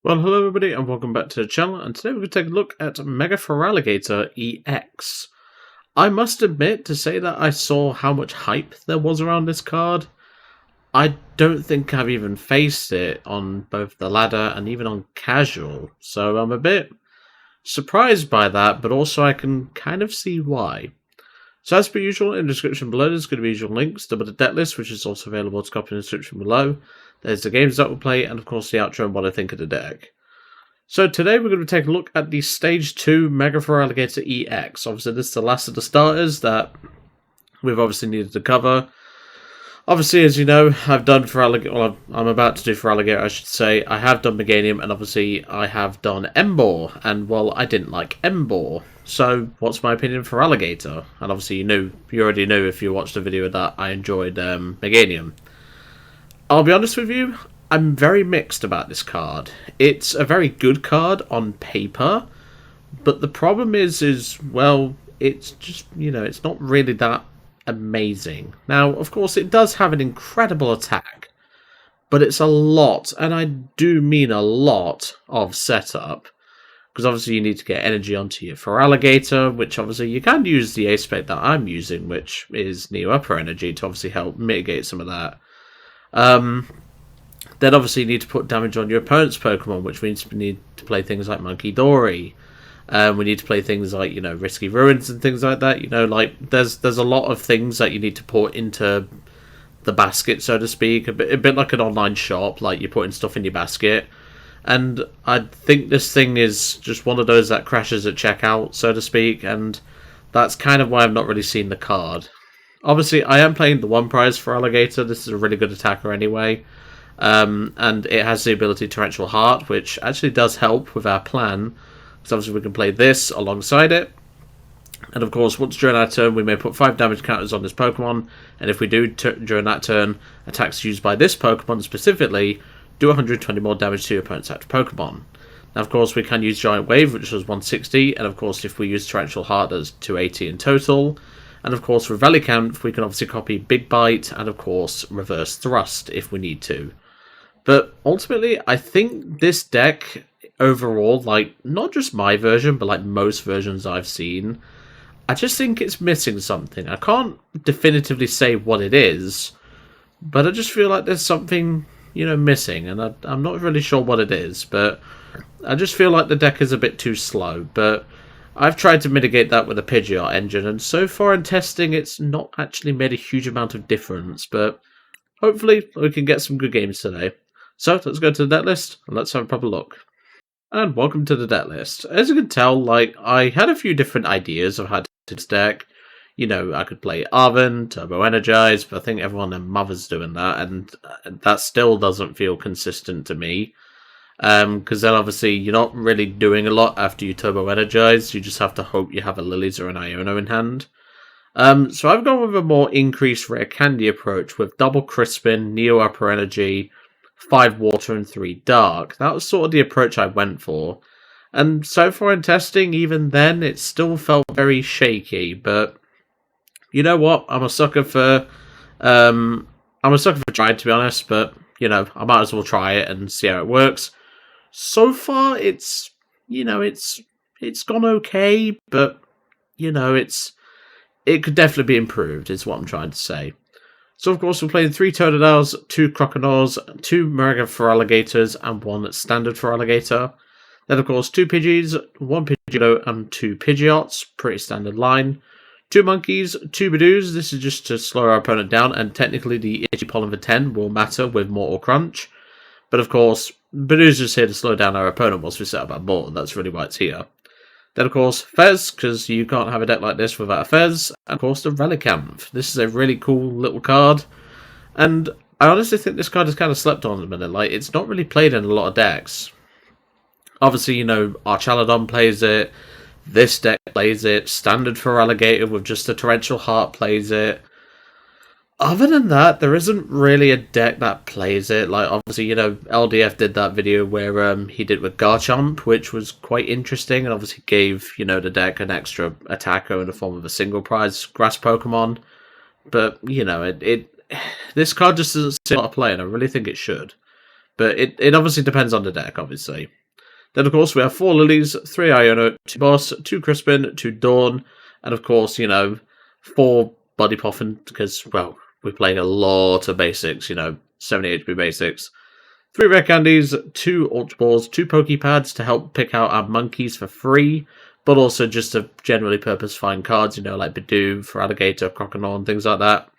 Well, hello everybody and welcome back to the channel, and today we're going to take a look at Mega Feraligatr EX. I must admit to say that I saw how much hype there was around this card. I don't think I've even faced it on both the ladder and even on casual, so I'm a bit surprised by that, but also I can kind of see why. So as per usual, in the description below there's going to be usual links to the Decklist, which is also available to copy in the description below. There's the games that we'll play, and of course the outro and what I think of the deck. So today we're going to take a look at the Stage 2 Mega Feraligatr EX. Obviously this is the last of the starters that we've obviously needed to cover. Obviously, as you know, I've done Feraligatr, well, I'm about to do Feraligatr, I should say. I have done Meganium, and obviously I have done Emboar, and well, I didn't like Emboar. So, what's my opinion of Feraligatr? And obviously you already knew if you watched the video that I enjoyed Meganium. I'll be honest with you, I'm very mixed about this card. It's a very good card on paper, but the problem is well, it's just, it's not really that amazing. Now, of course, it does have an incredible attack, but it's a lot, and I do mean a lot, of setup. Because obviously you need to get energy onto your Feraligatr, which obviously you can use the aspect that I'm using, which is Neo Upper Energy, to obviously help mitigate some of that. Then obviously you need to put damage on your opponent's Pokemon, which means we need to play things like Munkidori. We need to play things like, Risky Ruins and things like that. There's a lot of things that you need to put into the basket, so to speak. A bit like an online shop, like you're putting stuff in your basket. And I think this thing is just one of those that crashes at checkout, so to speak, and that's kind of why I've not really seen the card. Obviously, I am playing the one prize Feraligatr. This is a really good attacker anyway. And it has the ability Torrential Heart, which actually does help with our plan. So obviously we can play this alongside it. And of course, once during our turn, we may put 5 damage counters on this Pokemon. And if we do, during that turn, attacks used by this Pokemon specifically do 120 more damage to your opponent's active Pokemon. Now, of course, we can use Giant Wave, which was 160. And of course, if we use Torrential Heart, that's 280 in total. And of course, with Relicanth, we can obviously copy Big Bite and of course, Reverse Thrust if we need to. But ultimately, I think this deck overall, like, not just my version, but like most versions I've seen, I just think it's missing something. I can't definitively say what it is, but I just feel like there's something, missing, and I'm not really sure what it is, but I just feel like the deck is a bit too slow. But I've tried to mitigate that with a Pidgeot engine, and so far in testing, it's not actually made a huge amount of difference, but hopefully we can get some good games today. So, let's go to the deck list, and let's have a proper look. And welcome to the deck list. As you can tell, I had a few different ideas of how to do this deck. I could play Arven, Turbo Energize, but I think everyone and Mother's doing that, and that still doesn't feel consistent to me. Because then obviously you're not really doing a lot after you Turbo Energize, you just have to hope you have a Lillies or an Iono in hand. So I've gone with a more increased Rare Candy approach with double Crispin, Neo Upper Energy, 5 Water and 3 Dark. That was sort of the approach I went for. And so far in testing, even then, it still felt very shaky. But you know what? I'm a sucker for trying, to be honest. But I might as well try it and see how it works. So far, it's gone okay, but it could definitely be improved. Is what I'm trying to say. So, of course, we're playing 3 Totodiles, 2 Croconaws, 2 Mega Feraligatrs, and 1 Standard Feraligatr. Then, of course, 2 Pidgeys, 1 Pidgeotto, and 2 Pidgeots. Pretty standard line. 2 Monkeys, 2 Budews. This is just to slow our opponent down, and technically the Itchy Pollen for 10 will matter with Mortal Crunch. But, of course, Budew's just here to slow down our opponent once we set up our board. That's really why it's here. Then, of course, Fez, because you can't have a deck like this without a Fez. And, of course, the Relicanth. This is a really cool little card. And I honestly think this card is kind of slept on at the minute. It's not really played in a lot of decks. Obviously, Archaladon plays it. This deck plays it. Standard Feraligatr with just a Torrential Heart plays it. Other than that, there isn't really a deck that plays it. Obviously, LDF did that video where he did with Garchomp, which was quite interesting, and obviously gave, the deck an extra attacker in the form of a single prize grass Pokemon. But, this card just doesn't see a lot of play, and I really think it should. But it obviously depends on the deck, obviously. Then, of course, we have 4 Lillies, 3 Iono, 2 Boss, 2 Crispin, 2 Dawn, and, of course, 4 Buddy Poffin, because, well, we're playing a lot of basics, 70 HP basics. 3 Rare Candies, 2 Ultra Balls, 2 Poké Pads to help pick out our monkeys for free, but also just to generally purpose find cards, like Budew, Feraligatr, Croconaw, and things like that.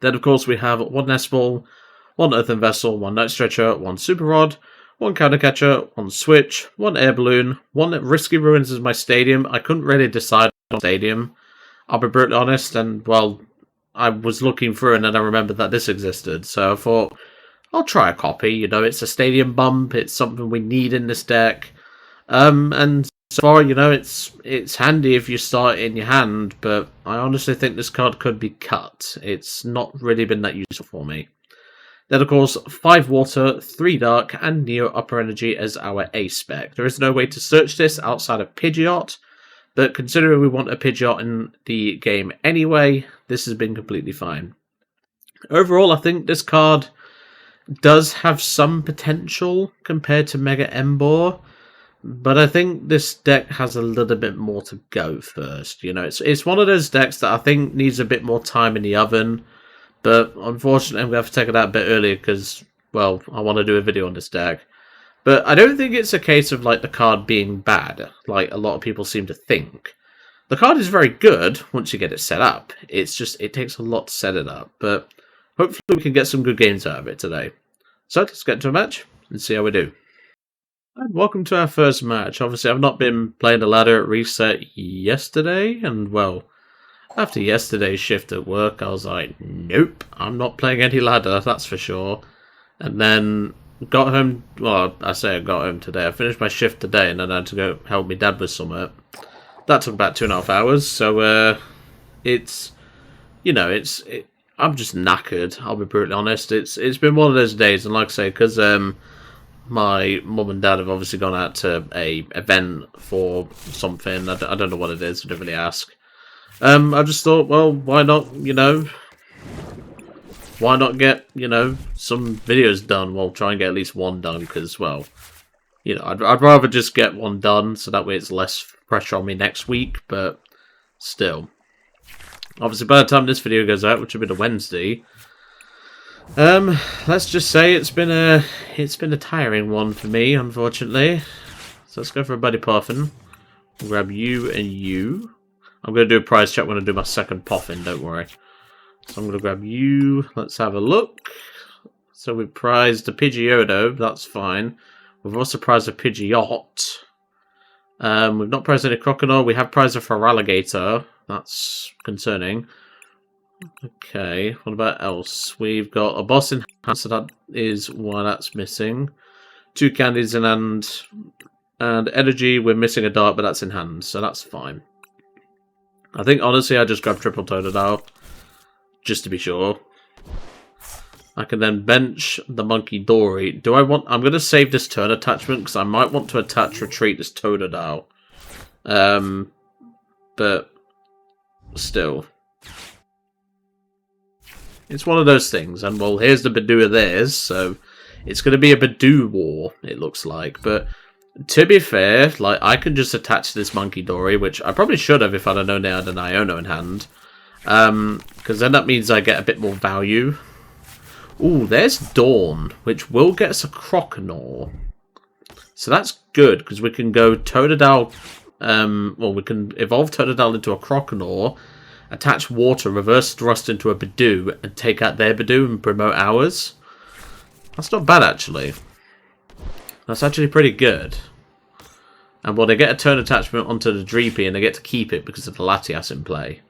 Then, of course, we have 1 Nest Ball, 1 Earthen Vessel, 1 Night Stretcher, 1 Super Rod, 1 Counter Catcher, 1 Switch, 1 Air Balloon, 1 Risky Ruins as my stadium. I couldn't really decide on stadium, I'll be brutally honest, and, well, I was looking through and then I remembered that this existed, so I thought, I'll try a copy. It's a stadium bump, it's something we need in this deck, and so far, it's handy if you start it in your hand, but I honestly think this card could be cut. It's not really been that useful for me. Then, of course, 5 Water, 3 Dark, and Neo Upper Energy as our A spec. There is no way to search this outside of Pidgeot, but considering we want a Pidgeot in the game anyway, this has been completely fine. Overall, I think this card does have some potential compared to Mega Emboar, but I think this deck has a little bit more to go first. It's one of those decks that I think needs a bit more time in the oven. But unfortunately, I'm going to have to take it out a bit earlier because, well, I want to do a video on this deck. But I don't think it's a case of, the card being bad, like a lot of people seem to think. The card is very good once you get it set up. It's just, it takes a lot to set it up. But hopefully we can get some good games out of it today. So let's get into a match and see how we do. And welcome to our first match. Obviously, I've not been playing the ladder at reset yesterday, and, well, after yesterday's shift at work, I was like, nope, I'm not playing any ladder, that's for sure. And then got home, well, I say I got home today. I finished my shift today and then I had to go help my dad with something. That took about 2.5 hours, so I'm just knackered, I'll be brutally honest. It's been one of those days, and like I say, because my mum and dad have obviously gone out to a event for something, I don't know what it is, I didn't really ask. I just thought, well, why not, why not get, some videos done? Well, try and get at least one done, because, well, I'd rather just get one done, so that way it's less pressure on me next week, but still. Obviously, by the time this video goes out, which will be the Wednesday, let's just say it's been a tiring one for me, unfortunately. So let's go for a Buddy Poffin. We'll grab you and you. I'm going to do a prize check when I do my second Poffin, don't worry. So I'm going to grab you. Let's have a look. So we've prized a Pidgeotto, that's fine. We've also prized a Pidgeot. We've not prized any Croconaw. We have prized a Feraligatr. That's concerning. Okay, what about else? We've got a boss in hand, so that is why that's missing. 2 candies in hand. And energy, we're missing a dart, but that's in hand, so that's fine. I think, honestly, I just grabbed triple Totodile, just to be sure. I can then bench the Munkidori. I'm going to save this turn attachment, because I might want to attach Retreat this Totodile. But, still. It's one of those things, and, well, here's the Budew of theirs, so it's going to be a Budew war, it looks like, but to be fair, I can just attach this Munkidori, which I probably should have if I'd have known they had an Iono in hand. Because then that means I get a bit more value. Ooh, there's Dawn, which will get us a Croconaw. So that's good, because we can go Totodile, well, we can evolve Totodile into a Croconaw, attach Water, reverse thrust into a Budew, and take out their Budew and promote ours. That's not bad, actually. That's actually pretty good. And well, they get a turn attachment onto the Dreepy and they get to keep it because of the Latias in play.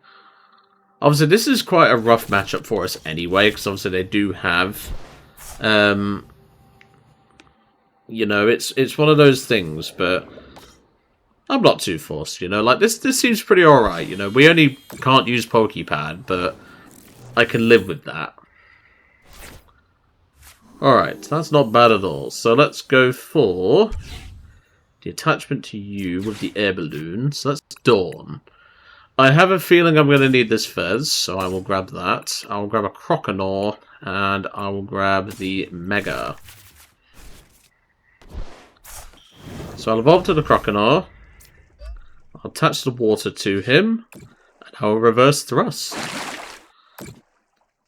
Obviously, this is quite a rough matchup for us anyway, because obviously they do have, it's one of those things, but I'm not too forced, this seems pretty alright, we only can't use Poké Pad, but I can live with that. Alright, that's not bad at all. So let's go for the attachment to you with the air balloon. So that's Dawn. I have a feeling I'm going to need this Fez, so I will grab that. I will grab a Croconaw, and I will grab the Mega. So I'll evolve to the Croconaw. I'll attach the water to him. And I'll reverse thrust.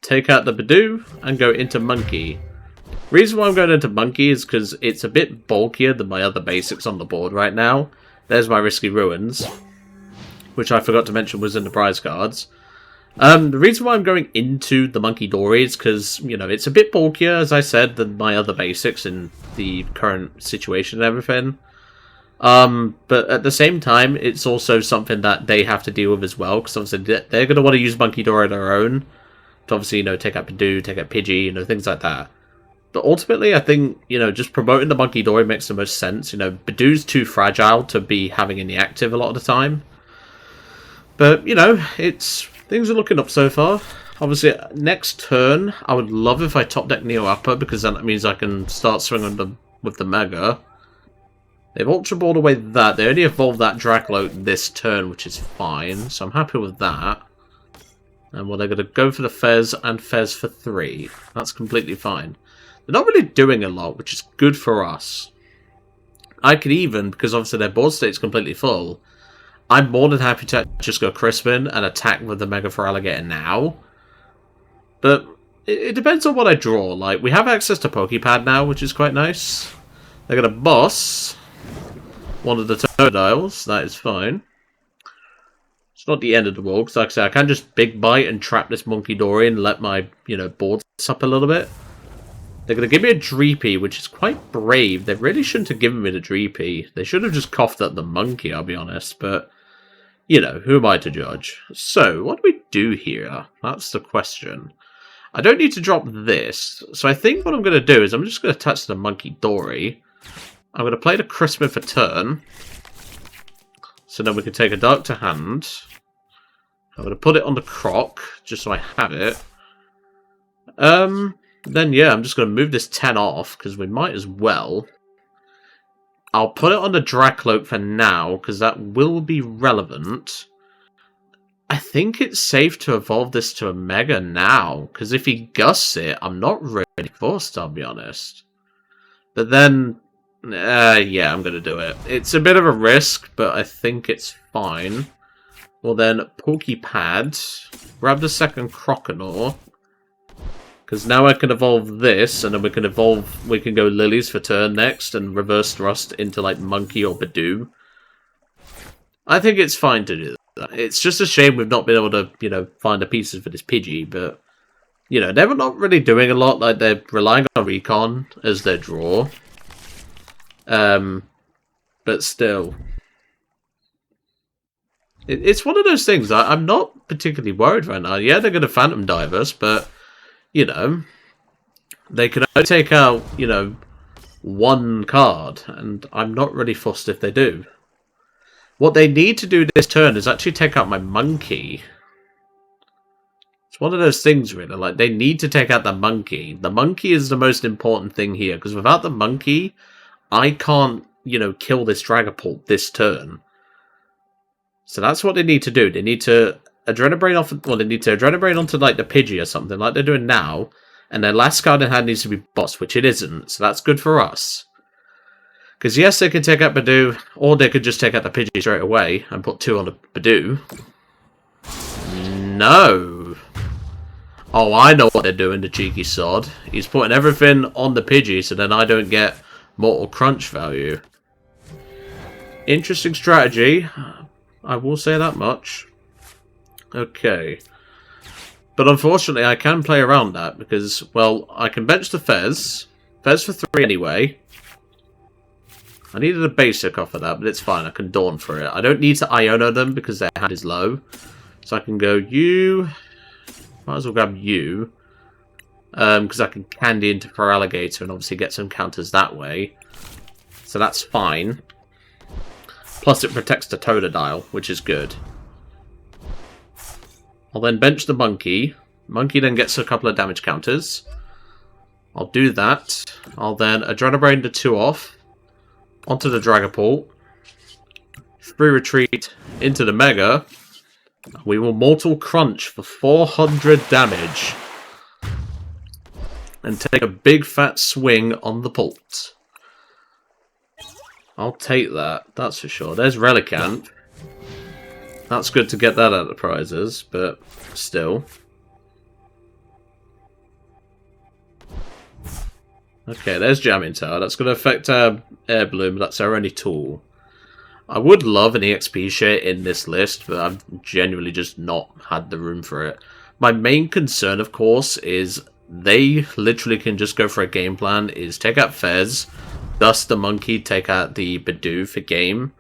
Take out the Budew and go into Monkey. Reason why I'm going into Monkey is because it's a bit bulkier than my other basics on the board right now. There's my Risky Ruins, which I forgot to mention was in the prize cards. The reason why I'm going into the Munkidori is because, you know, it's a bit bulkier, as I said, than my other basics in the current situation and everything. But at the same time, it's also something that they have to deal with as well, because obviously they're going to want to use Munkidori on their own to obviously, you know, take out Budew, take out Pidgey, you know, things like that. But ultimately, I think, you know, just promoting the Munkidori makes the most sense. You know, Budew's too fragile to be having in the active a lot of the time. But, you know, things are looking up so far. Obviously, next turn, I would love if I top deck Neo Upper, because then that means I can start swinging with the Mega. They've Ultra Balled away that. They only evolved that Dracloak this turn, which is fine. So I'm happy with that. And well, they're going to go for the Fez and Fez for 3. That's completely fine. They're not really doing a lot, which is good for us. I could even, because obviously their board state's completely full, I'm more than happy to just go Crispin and attack with the Mega Feraligatr now. But it depends on what I draw. Like, we have access to Poké Pad now, which is quite nice. They're going to boss one of the Totodiles. That is fine. It's not the end of the world, because like I say, I can just Big Bite and trap this Munkidori and let my, you know, board up a little bit. They're going to give me a Dreepy, which is quite brave. They really shouldn't have given me the Dreepy. They should have just coughed at the Monkey, I'll be honest. But, you know, who am I to judge? So, what do we do here? That's the question. I don't need to drop this. So I think what I'm going to do is I'm just going to attach the Munkidori. I'm going to play the Crispin for turn. So then we can take a Dark to hand. I'm going to put it on the Croc, just so I have it. Then, yeah, I'm just going to move this 10 off, because we might as well. I'll put it on the Dracloak for now, because that will be relevant. I think it's safe to evolve this to a Mega now, because if he gusts it, I'm not really forced, I'll be honest. But then, yeah, I'm going to do it. It's a bit of a risk, but I think it's fine. Well then, Poké Pad, grab the second Croconaw. Because now I can evolve this, and then we can go Lilies for turn next, and reverse thrust into, like, Monkey or Budew. I think it's fine to do that. It's just a shame we've not been able to, you know, find the pieces for this Pidgey, but, you know, they're not really doing a lot. Like, they're relying on Recon as their draw. But still. It's one of those things. I'm not particularly worried right now. Yeah, they're going to Phantom Dive us, but... You know, they can only take out, you know, one card, and I'm not really fussed if they do. What they need to do this turn is actually take out my Monkey. It's one of those things, really. Like, they need to take out the Monkey. The Monkey is the most important thing here, because without the Monkey, I can't, you know, kill this Dragapult this turn. So that's what they need to do. They need to... Adrenabrain off. Well, they need to Adrenabrain onto like the Pidgey or something, like they're doing now, and their last card in hand needs to be bossed, which it isn't. So that's good for us. Because yes, they could take out Budew, or they could just take out the Pidgey straight away and put 2 on the Budew. No. Oh, I know what they're doing. The cheeky sod. He's putting everything on the Pidgey, so then I don't get Mortal Crunch value. Interesting strategy. I will say that much. Okay. But unfortunately, I can play around that because, well, I can bench the Fez. Fez for 3 anyway. I needed a basic off of that, but it's fine. I can Dawn for it. I don't need to Iono them because their hand is low. So I can go you. Might as well grab you. Because I can Candy into Feraligatr and obviously get some counters that way. So that's fine. Plus it protects the Totodile, which is good. I'll then bench the Monkey. Monkey then gets a couple of damage counters. I'll do that. I'll then Adrenabrain the 2 off. Onto the Dragapult. Free retreat into the Mega. We will Mortal Crunch for 400 damage. And take a big fat swing on the Pult. I'll take that, that's for sure. There's Relicanth. That's good to get that out of the prizes, but still. Okay, there's Jamming Tower. That's going to affect our Air Bloom, but that's our only tool. I would love an EXP share in this list, but I've genuinely just not had the room for it. My main concern, of course, is they literally can just go for a game plan, is take out Fez, dust the Monkey, take out the Budew for game.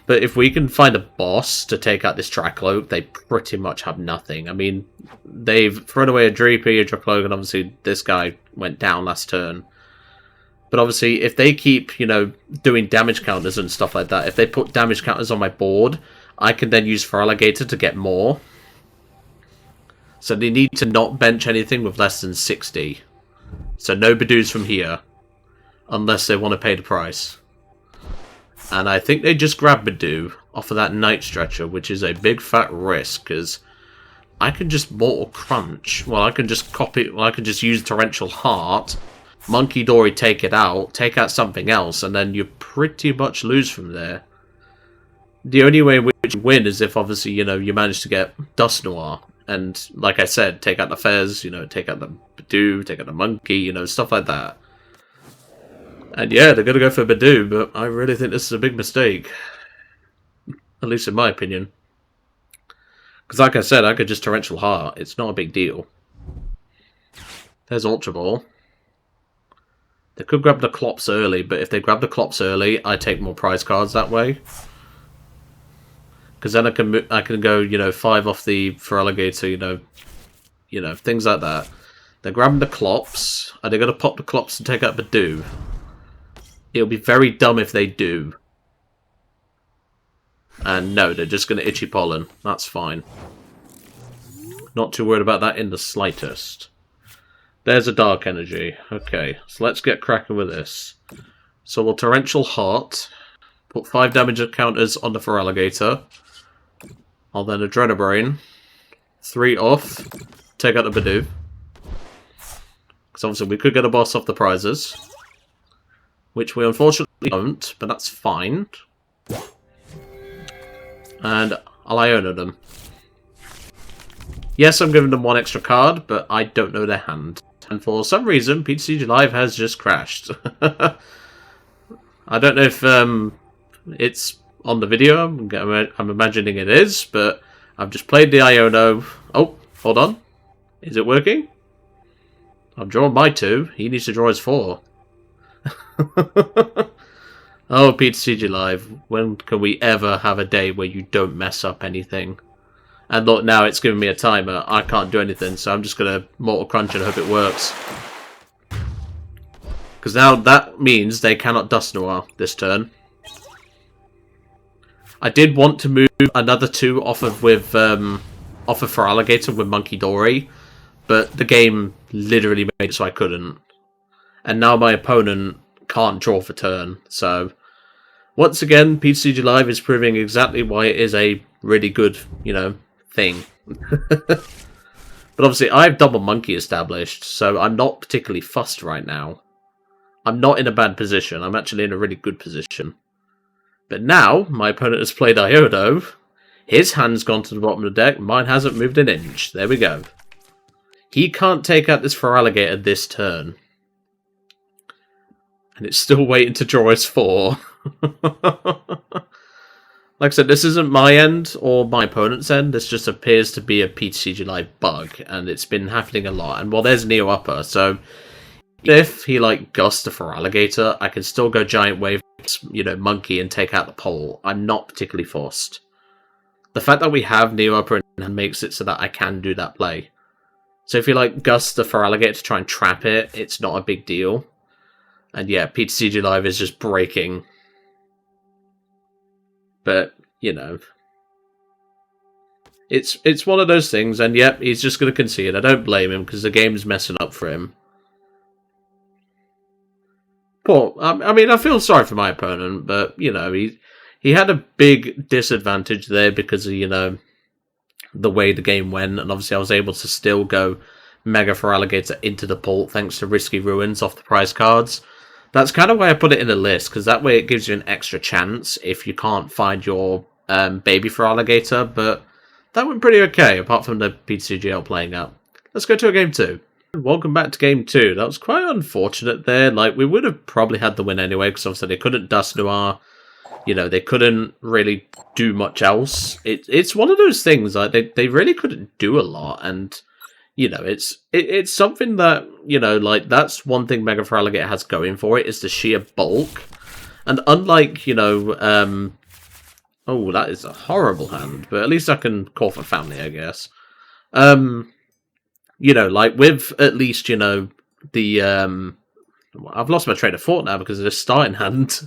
But if we can find a boss to take out this Trackloak, they pretty much have nothing. I mean, they've thrown away a Dreepy, a Trackloak, and obviously this guy went down last turn. But obviously, if they keep, you know, doing damage counters and stuff like that, if they put damage counters on my board, I can then use Feraligatr to get more. So they need to not bench anything with less than 60. So no Budews from here, unless they want to pay the price. And I think they just grab Budew off of that Night Stretcher, which is a big fat risk, because I can just Mortal Crunch. Well, I can just copy, well, I can just use Torrential Heart, Munkidori take it out, take out something else, and then you pretty much lose from there. The only way in which you win is if, obviously, you know, you manage to get Dusknoir. And, like I said, take out the Fez, you know, take out the Budew, take out the Monkey, you know, stuff like that. And yeah, they're going to go for Budew, but I really think this is a big mistake. At least in my opinion. Because like I said, I could just Torrential Heart. It's not a big deal. There's Ultra Ball. They could grab the Clops early, but if they grab the Clops early, I take more prize cards that way. Because then I can go, you know, 5 off the Feraligatr, you know, things like that. They're grabbing the Clops. Are they going to pop the Clops and take out Budew? It'll be very dumb if they do. And no, they're just going to Itchy Pollen. That's fine. Not too worried about that in the slightest. There's a Dark Energy. Okay, so let's get cracking with this. So we'll Torrential Heart. Put 5 damage counters on the Feraligatr. I'll then Adrenabrain. 3 off. Take out the Budew. Because obviously we could get a boss off the prizes. Which we unfortunately don't, but that's fine. And I'll Iono them. Yes, I'm giving them 1 extra card, but I don't know their hand. And for some reason, PTCG Live has just crashed. I don't know if it's on the video. I'm imagining it is, but I've just played the Iono. Oh, hold on. Is it working? I've drawn my 2. He needs to draw his 4. Oh, PTCG Live, when can we ever have a day where you don't mess up anything? And look, now it's giving me a timer. I can't do anything, so I'm just going to Mortal Crunch and hope it works. Because now that means they cannot Dusknoir this turn. I did want to move another 2 off of Feraligatr with Munkidori, but the game literally made it so I couldn't. And now my opponent can't draw for turn. So, once again, PTCG Live is proving exactly why it is a really good, you know, thing. But obviously, I have double Monkey established, so I'm not particularly fussed right now. I'm not in a bad position. I'm actually in a really good position. But now, my opponent has played Iono. His hand's gone to the bottom of the deck. Mine hasn't moved an inch. There we go. He can't take out this Feraligatr this turn. And it's still waiting to draw his 4. Like I said, this isn't my end or my opponent's end. This just appears to be a PTCG Live bug. And it's been happening a lot. And well, there's Neo Upper. So if he like gusts the Feraligatr, I can still go Giant Wave, you know, Monkey and take out the pole. I'm not particularly forced. The fact that we have Neo Upper and makes it so that I can do that play. So if you like gust the Feraligatr to try and trap it, it's not a big deal. And yeah, PTCG Live is just breaking. But, you know, it's one of those things, and yep, he's just going to concede. I don't blame him, because the game's messing up for him. Poor, I mean, I feel sorry for my opponent, but, you know, he had a big disadvantage there because of, you know, the way the game went, and obviously I was able to still go Mega Feraligatr into the pult thanks to Risky Ruins off the prize cards. That's kind of why I put it in the list, because that way it gives you an extra chance if you can't find your baby Feraligatr, but that went pretty okay, apart from the PCGL playing up. Let's go to a game 2. Welcome back to game 2. That was quite unfortunate there. Like, we would have probably had the win anyway, because obviously they couldn't Dust Noir. You know, they couldn't really do much else. It's one of those things, like, they really couldn't do a lot, and... You know, it's something that, you know, like, that's one thing Mega Feraligatr has going for it, is the sheer bulk. And unlike, you know, oh, that is a horrible hand, but at least I can call for family, I guess. You know, like, with at least, you know, the, I've lost my train of thought now because of this starting hand.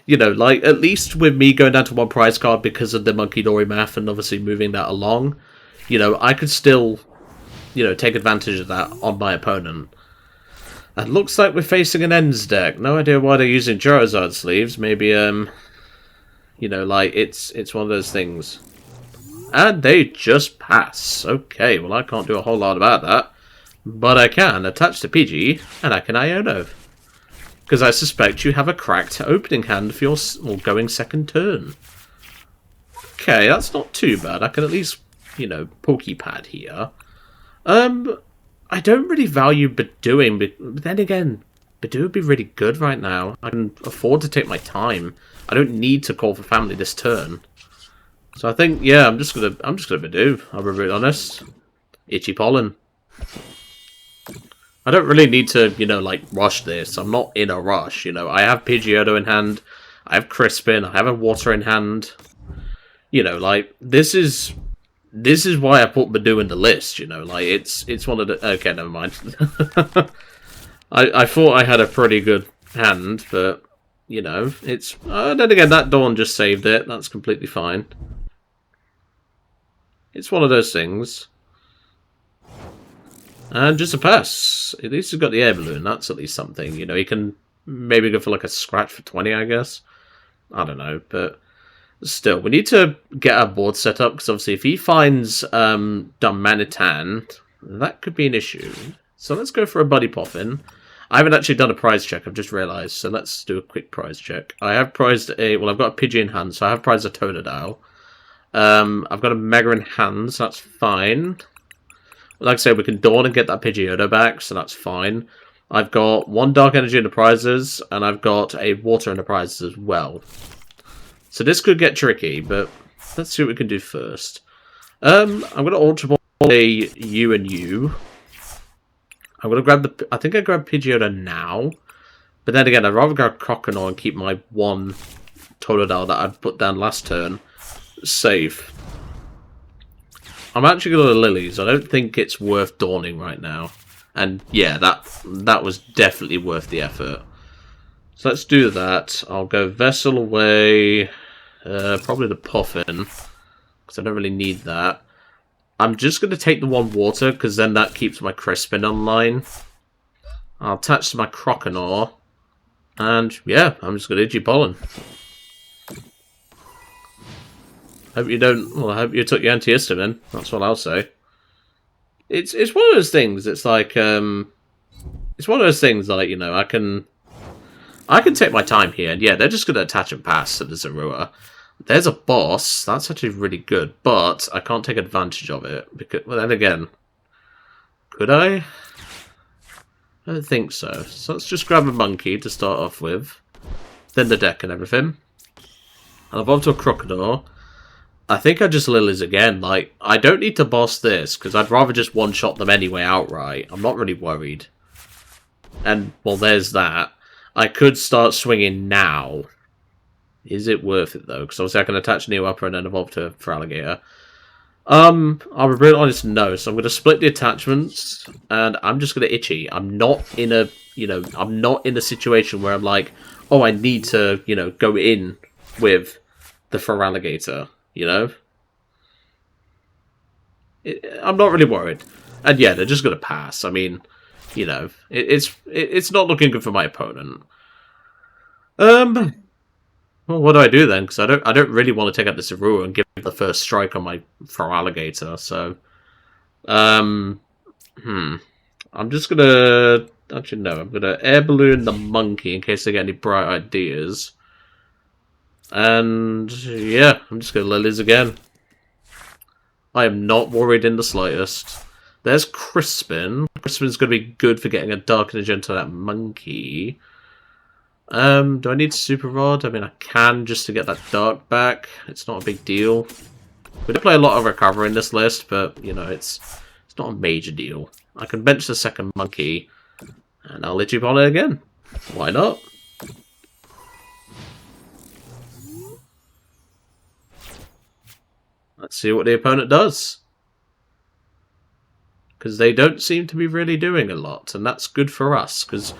You know, like, at least with me going down to 1 prize card because of the Munkidori math and obviously moving that along, you know, I could still, you know, take advantage of that on my opponent. And looks like we're facing an Ends deck. No idea why they're using Charizard sleeves. Maybe, you know, like, it's one of those things. And they just pass. Okay, well, I can't do a whole lot about that. But I can attach the Pidgey, and I can Iono. Because I suspect you have a cracked opening hand for your going second turn. Okay, that's not too bad. I can at least... you know, Poké Pad here. I don't really value Budewing, but then again, Budew would be really good right now. I can afford to take my time. I don't need to call for family this turn. So I think, yeah, I'm just gonna Budew, I'll be really honest. Itchy Pollen. I don't really need to, you know, like, rush this. I'm not in a rush, you know. I have Pidgeotto in hand. I have Crispin. I have a Water in hand. You know, like, this is why I put Budew in the list, you know, like, it's one of the... Okay, never mind. I thought I had a pretty good hand, but, you know, it's... then again, that Dawn just saved it. That's completely fine. It's one of those things. And just a pass. At least he's got the air balloon. That's at least something, you know. He can maybe go for, like, a scratch for 20, I guess. I don't know, but... Still, we need to get our board set up, because obviously if he finds Dumanitan, that could be an issue. So let's go for a Buddy Poffin. I haven't actually done a prize check, I've just realised, so let's do a quick prize check. I have prized a... Well, I've got a Pidgey in hand, so I have prized a Totodile. I've got a Mega in hand, so that's fine. Like I said, we can Dawn and get that Pidgeotto back, so that's fine. I've got 1 Dark Energy in the prizes, and I've got a Water in the prizes as well. So this could get tricky, but let's see what we can do first. I'm going to Ultra Ball a U and U. I'm going to grab the... I think I grab Pidgeotto now. But then again, I'd rather grab Croconaw and keep my 1 Totodile that I put down last turn safe. I'm actually going to Lilies. I don't think it's worth Dawning right now. And yeah, that was definitely worth the effort. So let's do that. I'll go Vessel away. Probably the Poffin, because I don't really need that. I'm just going to take the 1 Water, because then that keeps my Crispin online. I'll attach to my Croconaw. And yeah, I'm just going to Itchy Pollen. Hope you don't... Well, I hope you took your antihistamine. That's what I'll say. It's one of those things. It's like... It's one of those things, like, you know, I can take my time here, and yeah, they're just going to attach and pass to the Zorua. There's a boss. That's actually really good, but I can't take advantage of it. Because, well, then again, could I? I don't think so. So let's just grab a monkey to start off with. Then the deck and everything. And I've to a Croconaw. I think I just Lilies again. Like, I don't need to boss this, because I'd rather just one-shot them anyway outright. I'm not really worried. And, well, there's that. I could start swinging now. Is it worth it, though? Because obviously I can attach Neo Upper and then evolve to Feraligatr. I'll be real honest, no. So I'm going to split the attachments, and I'm just going to Itchy. I'm not in a, you know, I'm not in a situation where I'm like, oh, I need to, you know, go in with the Feraligatr, you know? I'm not really worried. And yeah, they're just going to pass. I mean... You know, it's not looking good for my opponent. Well, what do I do then? Because I don't really want to take out the Zorua and give the first strike on my Feraligatr. So, I'm just gonna Actually, no. I'm going to air balloon the monkey in case they get any bright ideas. And yeah, I'm just going to Lilies again. I am not worried in the slightest. There's Crispin. Crispin's going to be good for getting a Dark Energy into that monkey. Do I need Super Rod? I mean, I can just to get that Dark back. It's not a big deal. We do play a lot of Recover in this list, but, you know, it's not a major deal. I can bench the second monkey, and I'll let you on it again. Why not? Let's see what the opponent does. Because they don't seem to be really doing a lot, and that's good for us, because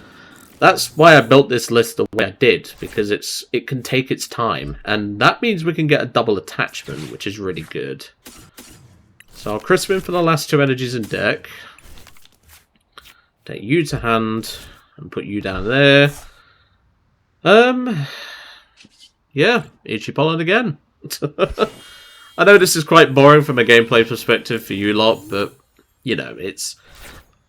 that's why I built this list the way I did, because it can take its time, and that means we can get a double attachment, which is really good. So I'll Crispin for the last 2 energies in deck. Take you to hand, and put you down there. Yeah, Ichi Pollen again. I know this is quite boring from a gameplay perspective for you lot, but, you know, it's...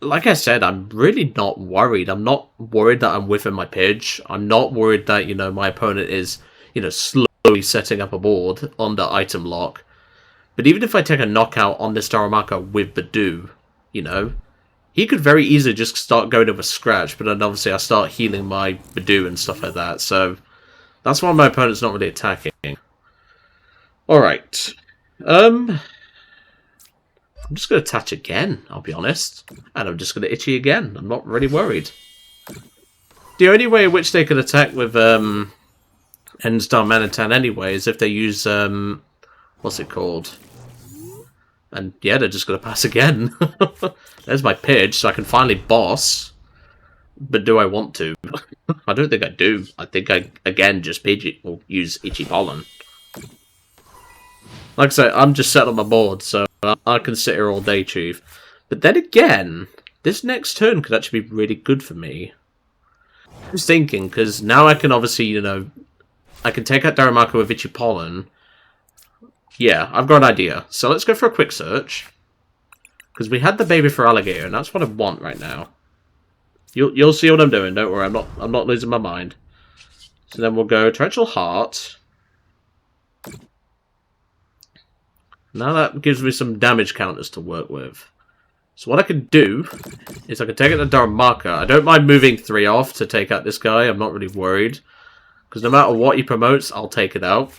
Like I said, I'm really not worried. I'm not worried that I'm whiffing my Pidge. I'm not worried that, you know, my opponent is, you know, slowly setting up a board on the item lock. But even if I take a knockout on this Darumaka with Budew, you know, he could very easily just start going over scratch, but then obviously I start healing my Budew and stuff like that. So that's why my opponent's not really attacking. Alright. I'm just going to attach again, I'll be honest. And I'm just going to Itchy again. I'm not really worried. The only way in which they could attack with N-Star Manitan anyway is if they use, what's it called? And yeah, they're just going to pass again. There's my Pidge, so I can finally boss. But do I want to? I don't think I do. I think I, again, just Pidgey will use Itchy Pollen. Like I say, I'm just set on my board, so I can sit here all day, Chief. But then again, this next turn could actually be really good for me. I was thinking, because now I can obviously, you know, I can take out Darumaka with Itchy Pollen. Yeah, I've got an idea. So let's go for a quick search. Because we had the baby Feraligatr, and that's what I want right now. You'll see what I'm doing, don't worry, I'm not losing my mind. So then we'll go Torrential Heart. Now that gives me some damage counters to work with. So what I can do is I can take out the Darumaka. I don't mind moving 3 off to take out this guy. I'm not really worried. Because no matter what he promotes, I'll take it out.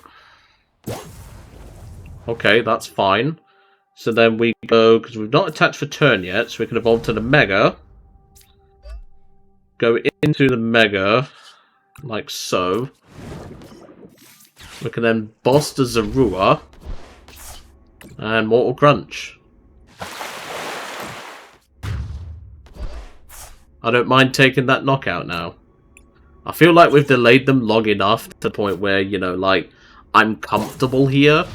Okay, that's fine. So then we go, because we've not attached for turn yet, so we can evolve to the Mega. Go into the Mega, like so. We can then boss the Zorua. And Mortal Crunch. I don't mind taking that knockout now. I feel like we've delayed them long enough to the point where, you know, like, I'm comfortable here.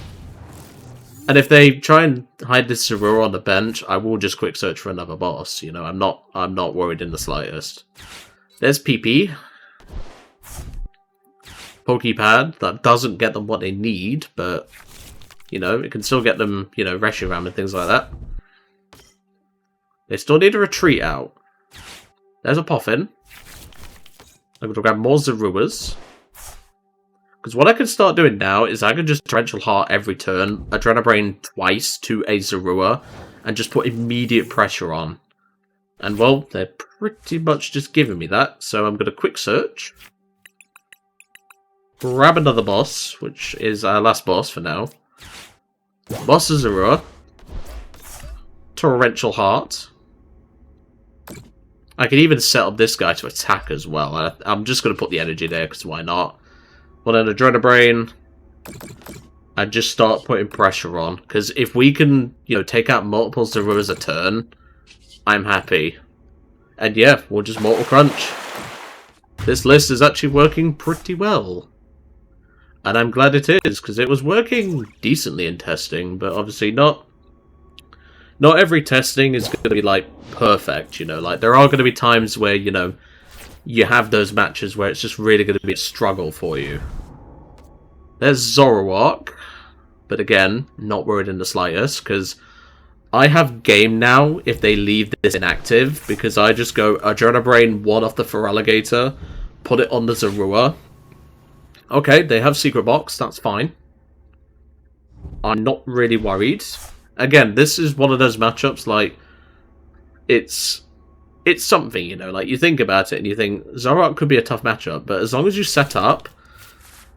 And if they try and hide this Zorua on the bench, I will just quick search for another boss. You know, I'm not worried in the slightest. There's PP. Poké Pad. That doesn't get them what they need, but... You know, it can still get them, you know, Reshiram and things like that. They still need a retreat out. There's a Poffin. I'm going to grab more Zoruas. Because what I can start doing now is I can just Torrential Heart every turn, Adrenabrain twice to a Zorua, and just put immediate pressure on. And, well, they're pretty much just giving me that. So I'm going to quick search. Grab another boss, which is our last boss for now. Boss Zorua. Torrential Heart. I can even set up this guy to attack as well. I'm just going to put the energy there, because why not? Well, then Adrenabrain. I just start putting pressure on. Because if we can, you know, take out multiple Zoruas a turn, I'm happy. And yeah, we'll just Mortal Crunch. This list is actually working pretty well. And I'm glad it is, because it was working decently in testing, but obviously not every testing is going to be, like, perfect, you know. Like, there are going to be times where, you know, you have those matches where it's just really going to be a struggle for you. There's Zoroark, but again, not worried in the slightest, because I have game now if they leave this inactive, because I just go Adrenabrain 1 off the Feraligatr, put it on the Zorua. Okay, they have Secret Box, that's fine. I'm not really worried. Again, this is one of those matchups, like, it's something, you know, like, you think about it and you think, Zoroark could be a tough matchup, but as long as you set up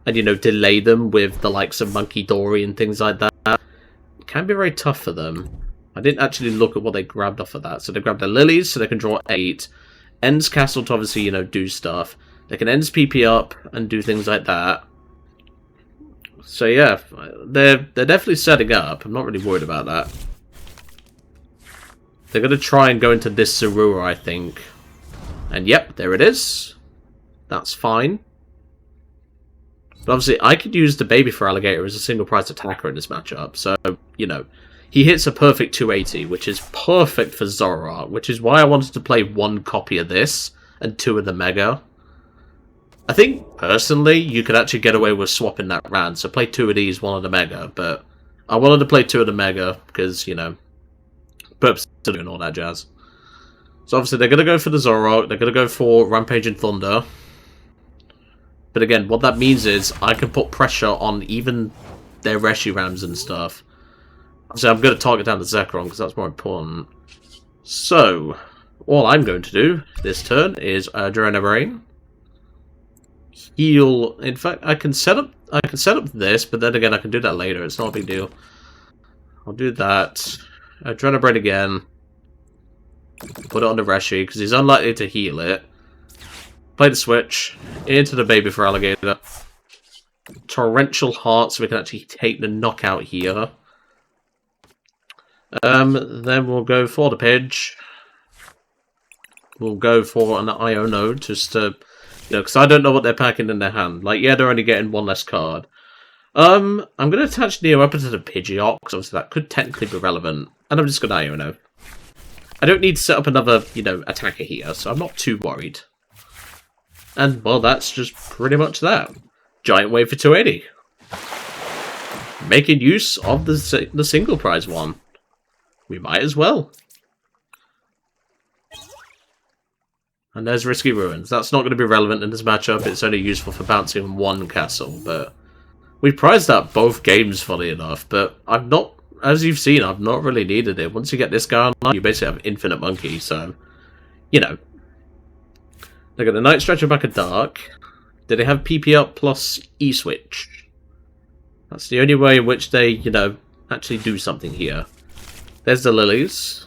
and, you know, delay them with the likes of Munkidori and things like that, it can be very tough for them. I didn't actually look at what they grabbed off of that. So they grabbed the Lilies, so they can draw 8. Ends Castle to obviously, you know, do stuff. They can Ends PP up and do things like that. So yeah, they're definitely setting up. I'm not really worried about that. They're going to try and go into this Zorua, I think. And yep, there it is. That's fine. But obviously, I could use the Baby Feraligatr as a single price attacker in this matchup. So, you know, he hits a perfect 280, which is perfect for Zoroark, which is why I wanted to play 1 copy of this and 2 of the Mega. I think, personally, you could actually get away with swapping that round. So play 2 of these, 1 of the Mega. But I wanted to play 2 of the Mega because, you know, purpose of doing all that jazz. So obviously they're going to go for the Zoroark. They're going to go for Rampage and Thunder. But again, what that means is I can put pressure on even their Reshirams and stuff. Obviously I'm going to target down the Zekrom because that's more important. So, all I'm going to do this turn is Adrenabrain. Heal. In fact, I can set up this, but then again I can do that later. It's not a big deal. I'll do that. Adrenabrain again. Put it on the Reshi because he's unlikely to heal it. Play the switch into the Baby Feraligatr. Torrential Heart, so we can actually take the knockout here. Then we'll go for the Pidge. We'll go for an Iono just to, you know, because I don't know what they're packing in their hand. Like, yeah, they're only getting 1 less card. I'm going to attach Neo up into the Pidgeot, because obviously that could technically be relevant. And I'm just going to Iono. I don't need to set up another, you know, attacker here, so I'm not too worried. And, well, that's just pretty much that. Giant Wave for 280. Making use of the single prize one. We might as well. And there's Risky Ruins. That's not going to be relevant in this matchup. It's only useful for bouncing 1 castle, but we prized out both games, funny enough, but I've not, as you've seen, I've not really needed it. Once you get this guy online, you basically have infinite monkey, so, you know. They got the Night Stretcher back at Dark. Did they have PP up plus E-Switch? That's the only way in which they, you know, actually do something here. There's the Lilies.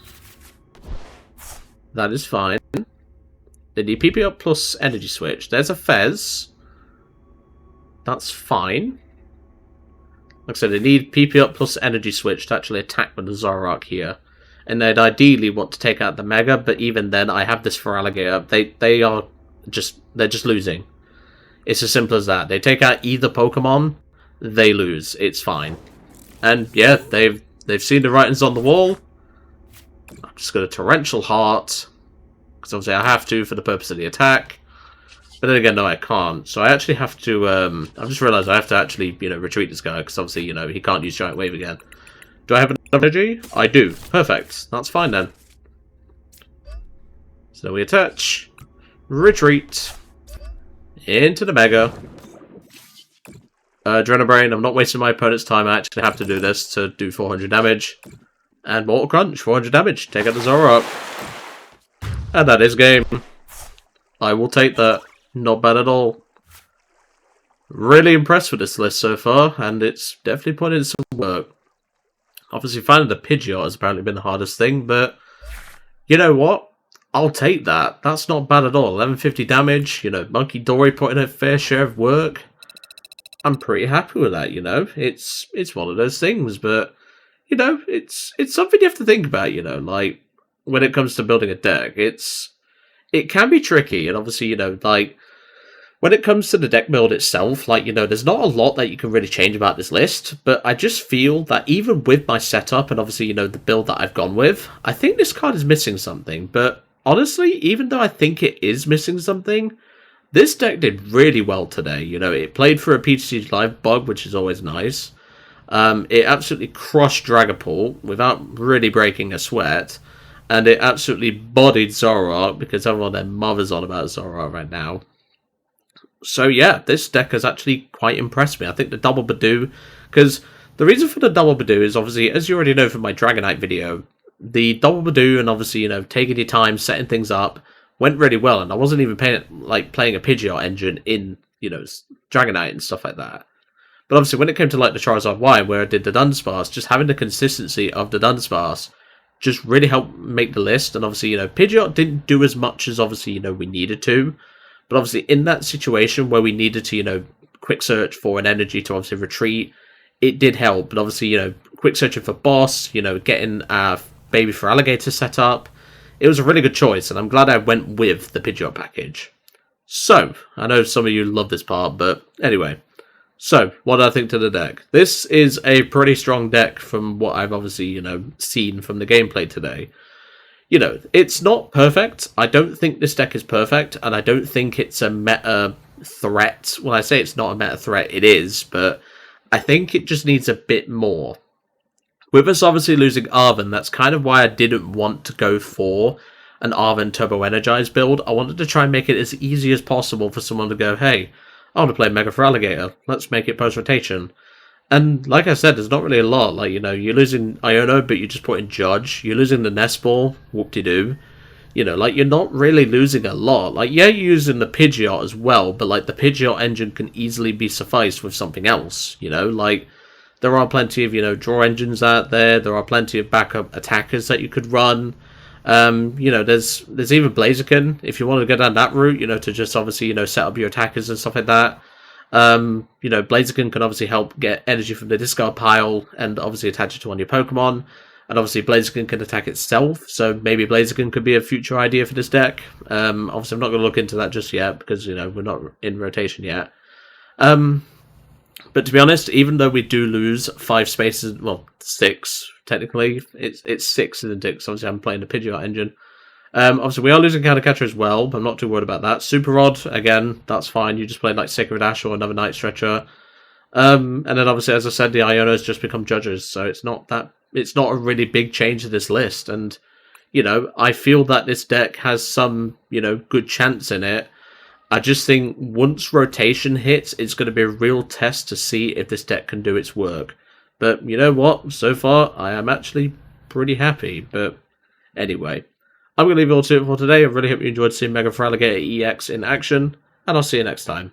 That is fine. They need PP up plus Energy Switch. There's a Fez. That's fine. Like I said, they need PP up plus Energy Switch to actually attack with the Zoroark here. And they'd ideally want to take out the Mega, but even then, I have this Feraligatr. They're just losing. It's as simple as that. They take out either Pokemon, they lose. It's fine. And yeah, they've seen the writings on the wall. I'm just going to Torrential Heart, because obviously I have to for the purpose of the attack. But then again, no, I can't. So I actually have to, I've just realised I have to actually, you know, retreat this guy, because obviously, you know, he can't use Giant Wave again. Do I have enough energy? I do. Perfect. That's fine then. So we attach, retreat, into the Mega. Adrenabrain, I'm not wasting my opponent's time. I actually have to do this to do 400 damage. And Mortal Crunch, 400 damage. Take out the Zoroark. And that is game. I will take that. Not bad at all. Really impressed with this list so far, and it's definitely put in some work. Obviously, finding the Pidgeot has apparently been the hardest thing, but you know what? I'll take that. That's not bad at all. 1150 damage, you know, Munkidori put in a fair share of work. I'm pretty happy with that, you know. It's one of those things, but you know, it's something you have to think about, you know, like when it comes to building a deck. It can be tricky, and obviously, you know, like when it comes to the deck build itself, like, you know, there's not a lot that you can really change about this list, but I just feel that even with my setup and obviously, you know, the build that I've gone with, I think this card is missing something. But honestly, even though I think it is missing something, this deck did really well today. You know, it played for a PTC Live bug, which is always nice. It absolutely crushed Dragapult without really breaking a sweat. And it absolutely bodied Zoroark, because everyone and their mother's on about Zoroark right now. So yeah, this deck has actually quite impressed me. I think the double Budew, because the reason for the double Budew is obviously, as you already know from my Dragonite video, the double Budew and obviously, taking your time, setting things up, went really well. And I wasn't even playing a Pidgeot engine in, Dragonite and stuff like that. But obviously, when it came to the Charizard Y, where I did the Dunsparce, just having the consistency of the Dunsparce just really helped make the list. And obviously, Pidgeot didn't do as much as obviously, we needed to. But obviously, in that situation where we needed to, quick search for an energy to obviously retreat, it did help. But obviously, quick searching for boss, getting our baby Feraligatr set up, it was a really good choice. And I'm glad I went with the Pidgeot package. So, I know some of you love this part, but anyway. So, what do I think to the deck? This is a pretty strong deck from what I've obviously, seen from the gameplay today. It's not perfect. I don't think this deck is perfect, and I don't think it's a meta threat. When I say it's not a meta threat, it is, but I think it just needs a bit more. With us obviously losing Arven, that's kind of why I didn't want to go for an Arven Turbo Energized build. I wanted to try and make it as easy as possible for someone to go, hey, I want to play Mega Feraligatr. Let's make it post-rotation. And like I said, there's not really a lot. You're losing Iono, but you just put in Judge. You're losing the Nest Ball, whoop-de-doo. You're not really losing a lot. Yeah, you're using the Pidgeot as well, but, the Pidgeot engine can easily be sufficed with something else, There are plenty of, draw engines out there. There are plenty of backup attackers that you could run. There's even Blaziken, if you want to go down that route, to just obviously, set up your attackers and stuff like that. Blaziken can obviously help get energy from the discard pile and obviously attach it to one of your Pokemon. And obviously Blaziken can attack itself, so maybe Blaziken could be a future idea for this deck. Obviously I'm not going to look into that just yet because, we're not in rotation yet. But to be honest, even though we do lose 5 spaces, well, 6, technically, it's 6 isn't it? Because obviously I'm playing the Pidgeot engine. Obviously, we are losing Countercatcher as well, but I'm not too worried about that. Super Rod, again, that's fine. You just played Sacred Ash or another Night Stretcher. And then obviously, as I said, the Ionos just become judges, so it's not a really big change to this list. And, I feel that this deck has some, good chance in it. I just think once rotation hits, it's going to be a real test to see if this deck can do its work. But you know what? So far, I am actually pretty happy. But anyway, I'm going to leave it all to it for today. I really hope you enjoyed seeing Mega Feraligatr EX in action, and I'll see you next time.